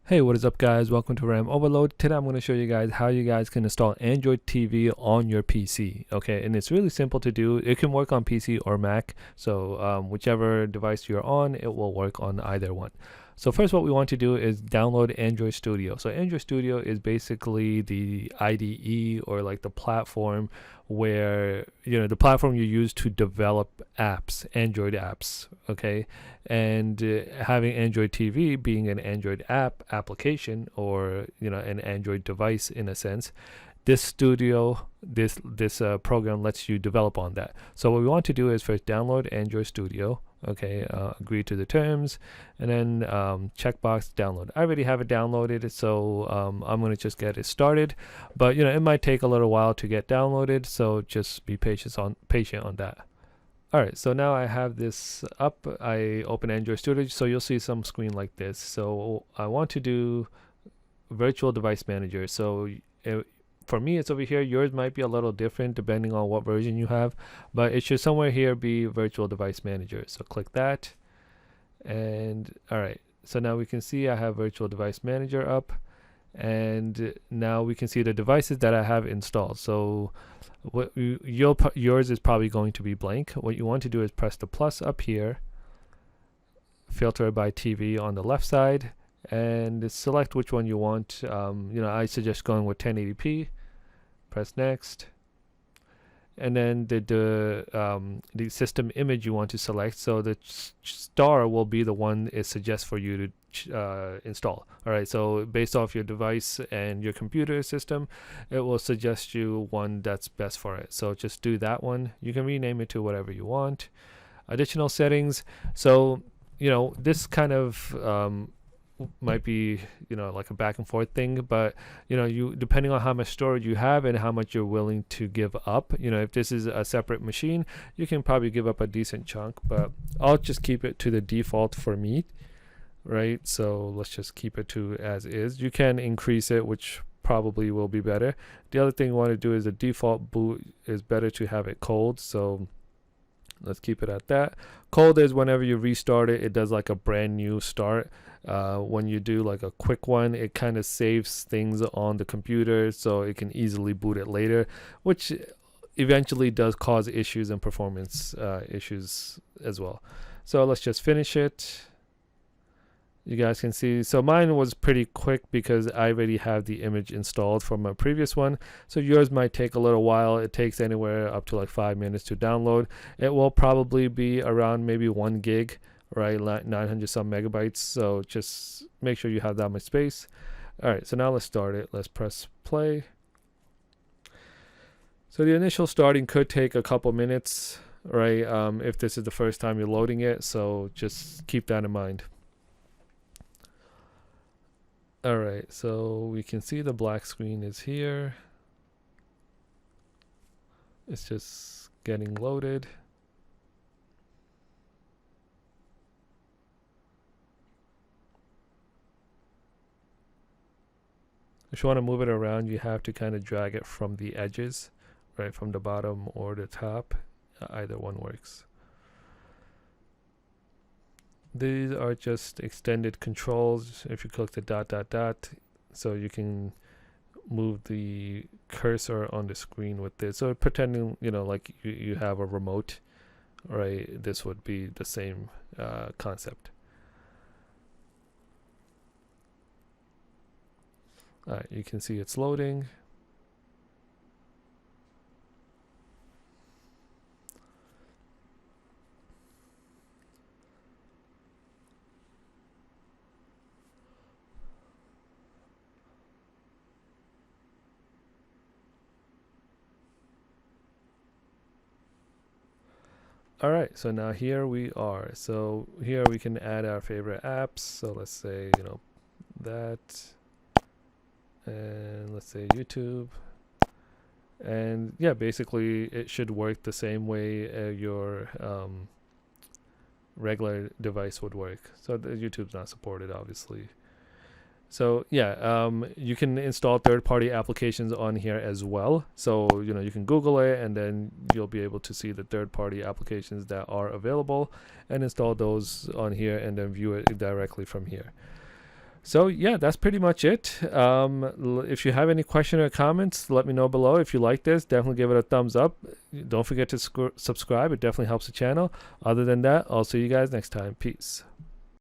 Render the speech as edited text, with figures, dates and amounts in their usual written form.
Hey, what is up guys? Welcome to RAM Overload. Today I'm going to show you guys how you guys can install Android TV on your PC. Okay, and it's really simple to do. It can work on PC or Mac, so whichever device you're on, it will work on either one. So first what we want to do is download Android Studio. So Android Studio is basically the IDE or like the platform where, the platform you use to develop apps, Android apps, okay? And having Android TV being an Android application or, an Android device in a sense, this studio, this program lets you develop on that. So what we want to do is first download Android Studio. Okay, agree to the terms, and then checkbox download. I already have it downloaded, so I'm going to just get it started, but it might take a little while to get downloaded, so just be patient on that. Alright, so now I have this up. I open Android Studio, so you'll see some screen like this. So I want to do virtual device manager. So for me, it's over here. Yours might be a little different depending on what version you have, but it should somewhere here be virtual device manager. So click that, and alright, so now we can see I have virtual device manager up, and now we can see the devices that I have installed. So yours is probably going to be blank. What you want to do is press the plus up here, filter by TV on the left side, and select which one you want. I suggest going with 1080p. Press next, and then the system image you want to select. So the star will be the one it suggests for you to install. All right, so based off your device and your computer system, it will suggest you one that's best for it. So just do that one. You can rename it to whatever you want. Additional settings. So this kind of might be like a back and forth thing, but you depending on how much storage you have and how much you're willing to give up. If this is a separate machine, you can probably give up a decent chunk, but I'll just keep it to the default for me, right? So let's just keep it to as is. You can increase it, which probably will be better. The other thing you want to do is the default boot is better to have it cold, so let's keep it at that. Cold is whenever you restart it, it does like a brand new start. When you do like a quick one, it kind of saves things on the computer so it can easily boot it later, which eventually does cause issues and performance issues as well. So let's just finish it. You guys can see, so mine was pretty quick because I already have the image installed from my previous one. So yours might take a little while. It takes anywhere up to like 5 minutes to download. It will probably be around maybe 1 gig, right? 900 some megabytes. So just make sure you have that much space. All right, so now let's start it. Let's press play. So the initial starting could take a couple minutes, right? If this is the first time you're loading it, so just keep that in mind. Alright, so we can see the black screen is here. It's just getting loaded. If you want to move it around, you have to kind of drag it from the edges, right, from the bottom or the top. Either one works. These are just extended controls. If you click the dot, so you can move the cursor on the screen with this. So pretending, like you have a remote, right? This would be the same concept. All right, you can see it's loading. All right, so now here we are. So here we can add our favorite apps. So let's say, that, and let's say YouTube. And yeah, basically it should work the same way your regular device would work. So the YouTube's not supported, obviously. So yeah, you can install third-party applications on here as well. So you can Google it, and then you'll be able to see the third-party applications that are available and install those on here, and then view it directly from here. So yeah, that's pretty much it. If you have any question or comments, let me know below. If you like this, definitely give it a thumbs up. Don't forget to subscribe. It definitely helps the channel. Other than that, I'll see you guys next time. Peace.